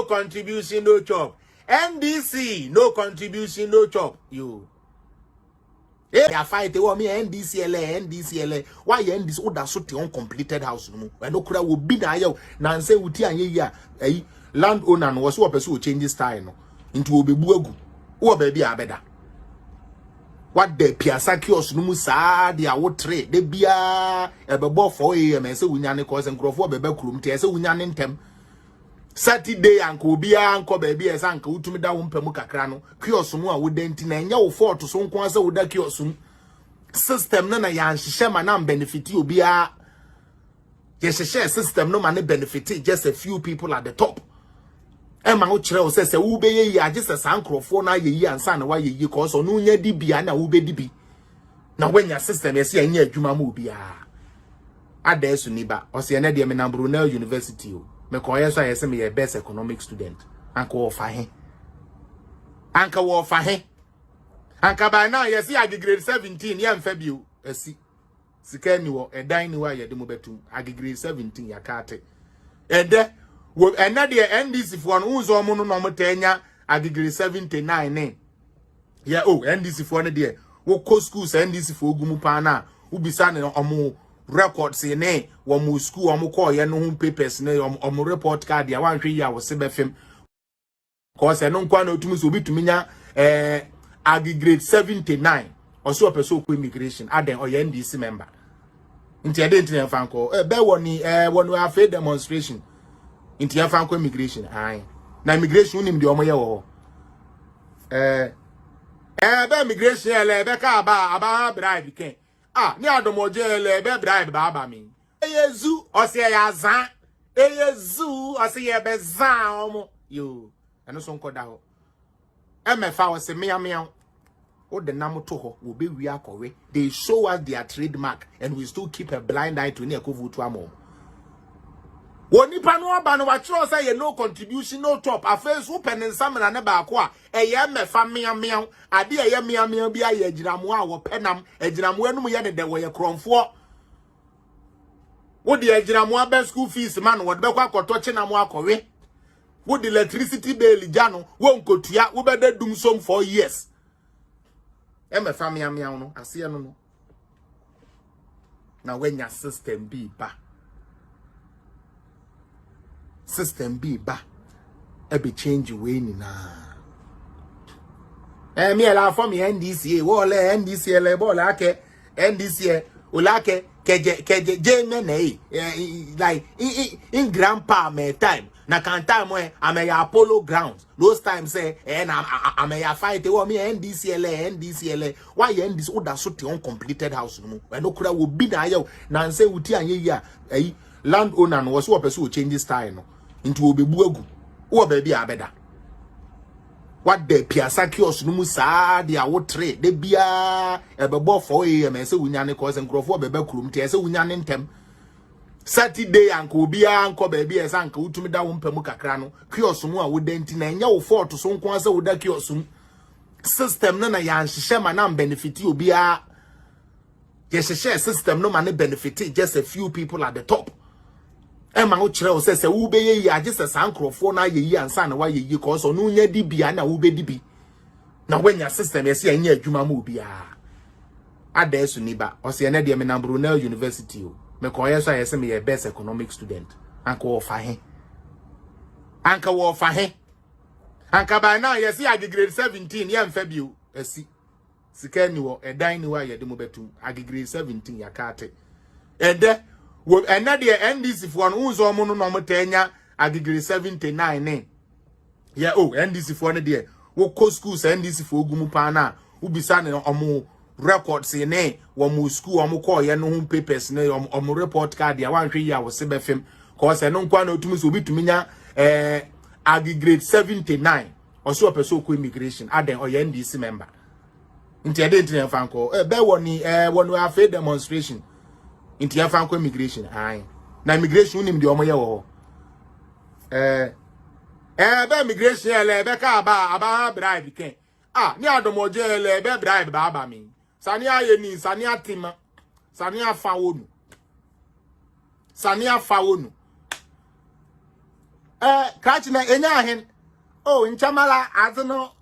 no contribution, no chop. NDC, no contribution, no chop. You. They are fighting me NDCLA. Why NDC? Oh, that's what the uncompleted house. No, I know could will be there. Now say uti and ye landowner was what person will change his style into obi buegu. Oh baby, abeda. What the piazza kios no musa they are what trade they be a bebo 4 a.m. and so we nyane cause and grow for bebe krum te so we nyane ntem Saturday anko bia anko baby as anko utumi da wo mpemu kakra no kios mu a wo denti na nya wo fort so nko asa wo da kios system na ya nhihye ma na benefit obi a yes system no man benefit just a few people at the top. Emma wo kire wo se wo be ye ya just sankrofo na ye yi ansa na wa ye yi cause no nya di bia na wo be di bi na wanya system yes anya adwuma mu bia adesu ni ba o se na de me na Brunel University o me ko yeso ayese me ye best economic student anka wo fa he anka ba na yes ya grade 17 ya mfa bi o asi sika ni wo edan ni wa ye de mo betum grade 17 ya kate ede wo enade NDC for no unzo mo no mo tanya grade 79 ne ya NDC for ne de wo ko schools NDC for ogumu pa na ubisa ne omo records ne wo mo school omo call ye no home papers ne omo report card ya wan hwe ya wo se befem cause no nkwa na otumi so bitumi nya grade 79 oso person ko immigration aden oye NDC member nti ade nti na fanko be woni wonu afa demonstration nti ya fanko immigration na immigration unim de omo ye wo be immigration ele be ka aba bribe ken ni adomoje ele be bribe ba mi eyezu ose ya zan eyezu ose ye be zan omo yo eno so nkoda ho emefa ose mia o de nam to ho wo be wi akowe they show us their trademark and we still keep a blind eye to ne akovutu amo woni pa no aba no wa kiro say no contribution no top afes wo penensam na ne ba ko a eye mefa mia ade eye mia bi aye agiramo a wo penam agiramo anum ye de wo ye kromfo wo de agiramo aba school fees man wo de be kwa koto chenamo akowe wo de electricity bill jano wo nkotua wo be da dum som for years mefa mia no ase no na wenya system bi ba system B ba e be change we ni na me la for me NDC wo le NDC le bo la ke NDC o la ke keje je me na like in grandpa me time na kan time when am ya Apollo grounds those times say na am ya fight wo me NDC why NDC o da so te uncompleted house no we no kura wo bi na ye na say wuti anye yi a landowner no was wo person will change style no into obi buegu wo baby abeda what the piazza kios no musa they are what trade they bia bebo 4 a.m. and say we nyane cause and grow for bebe krum te say we nyane ntem Saturday anko bia anko baby as anko utumi da wo mpemu kakra no kios mu a wo denti na nya wo fort so nko asa wo da kios mu system na ya nhihye ma na benefit obi a yes system no man benefit just a few people at the top. Emma wo kire wo se wo be ye ya just sankrofo na ye yi ansa na wa ye yi cause no nya di bia na wo be di bi na wanya system yes anya adwuma mu bia adesu ni ba o se na de me na Brunel University o me ko yeso ayese me ye best economic student anka wo fa he anka ba na yes ya grade 17 ya mfa bi o asi sika ni wo edan ni wa ye de mo betum grade 17 ya kate ede wo enade NDC for no unzo mo no mo tanya grade 79 ne ya NDC for ne de wo ko schools NDC for ogumu pa na ubisa ne omo records ne wo mo school omo call ye no home papers ne omo report card ya wan hwe ya wo se befem cause no nkwa na otumi so bitumi nya grade 79 oso person ko immigration aden oye NDC member nti ade nti na fanko be woni wonu afa demonstration nti ya fanko immigration na immigration unim de omo ye wo be immigration ele be ka aba bribe ken ni adomoje ele be bribe ba mi sani aye ni sani atima sani afa wonu Catch na enya hen. Oh, in Chamala, I don't know.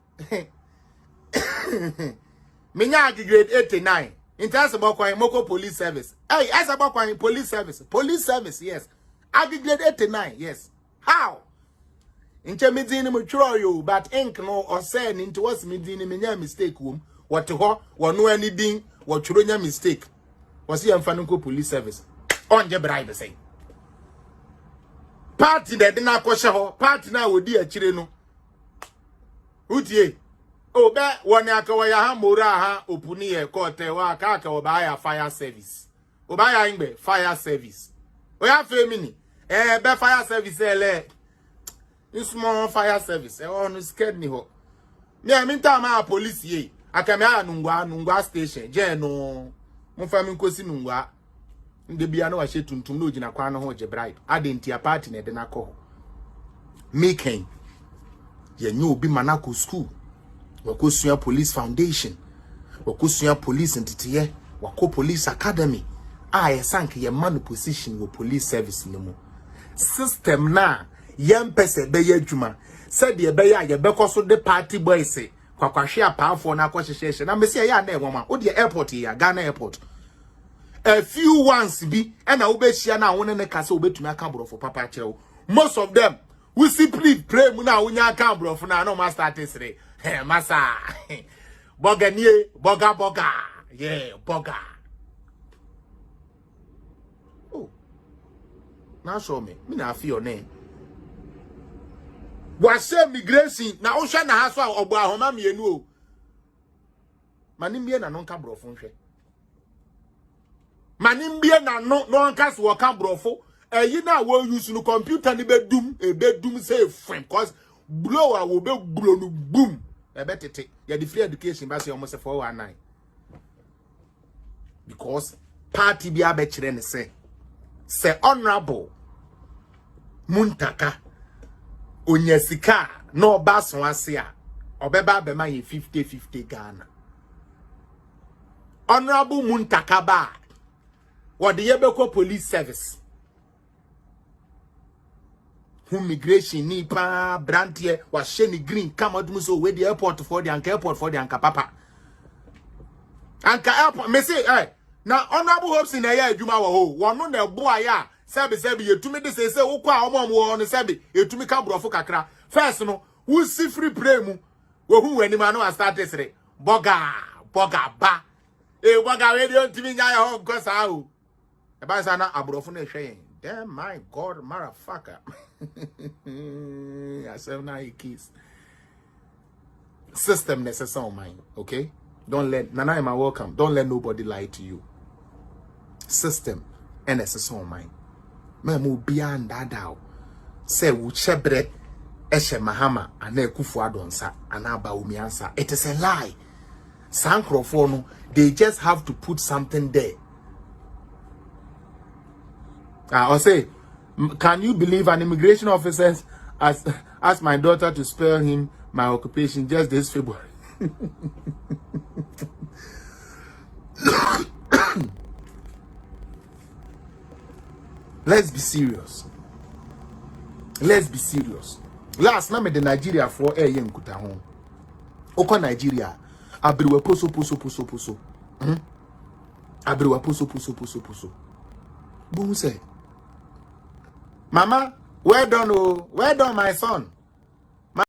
Minya grade 89. In terms about Moko police service. Hey, as about police service. Police service, yes. Grade 89, yes. How? In Chamidini mature you, but ink no or send into what's midini minya mistake womb. What to ho, or no anything, what churunya mistake. Was he Fanuko police service? On the bribe say. Party that did not question her, party now would be a chireno. Utie. Oh, bet one yakawaya mura ha opuni e kote wa kaka obaya fire service. Obaya ingbe fire service. Oya femini. Be fire service ele. In small fire service. No scared me ho. Me I mean time police ye. Akame nungwa station. Je no. Mo fami nkosi nungwa. Nde bia no wa she tuntum no gina kwa no ho je bribe. Adenti a party na de na ko. Making. Ye nyu obi manako school. Wakusua police foundation. Wakusua police entity. Wako police academy. Ye sank ye man position wo police service no mu. System na yem pese beye adwuma. Said ye beye ye bekoso de party boys say. Kwakwahwe apaafo na akwahyehyehye. Na mesi ya na enwoma. O de airport ya Ghana airport. A few ones be and I will share now one in the castle between a camera for Papa Chow. Most of them we simply pray now when you camera for now. No master today. Hey, Massa Boganier, Boga, yeah, Boga. Oh, now show me. Me now feel your name. Was migration now? Ocean has one or Bahama, me no. Manimbian and non camera phone. Manimbia na no cast work brofo. You now will use no computer ni bedroom say frame cause blower will be blown boom. I bet it yeah the free education by almost 419. Because party be a betchere say honorable Muntaka Onyesika no bass wasia obeba be my 50-50 Ghana. Honorable Muntaka ba what the Yebeko police service. Who migration ni pa brantie was sheni green come out muso where the airport for the anka papa. Anka airport me say now honorable hopes in a year juma wo one no na boy ya sabi you to me this say ukwa omom wo no sabi you to me ka brofo kakra first no who see free pray mu wo hu wani ma no start sere boga ba boga we don't me nya ya ho because how about sana abrofo na hwe damn my god motherfucker. I said now you kiss system necessary mine, okay? Don't let Nana am welcome. Don't let nobody lie to you. System necessary mine. Me mo beyond that out. Say uchebre eshe mahama ane kufu adonsa anaba umiansa. It is a lie. Sankrofo they just have to put something there. I'll say, can you believe an immigration officer asked my daughter to spare him my occupation just this February? Let's be serious. Let's be serious. Last night the Nigeria for a young kuta home. Oko Nigeria. Abriwa poso. Abriwa poso. Boom say. Mama, well done, my son.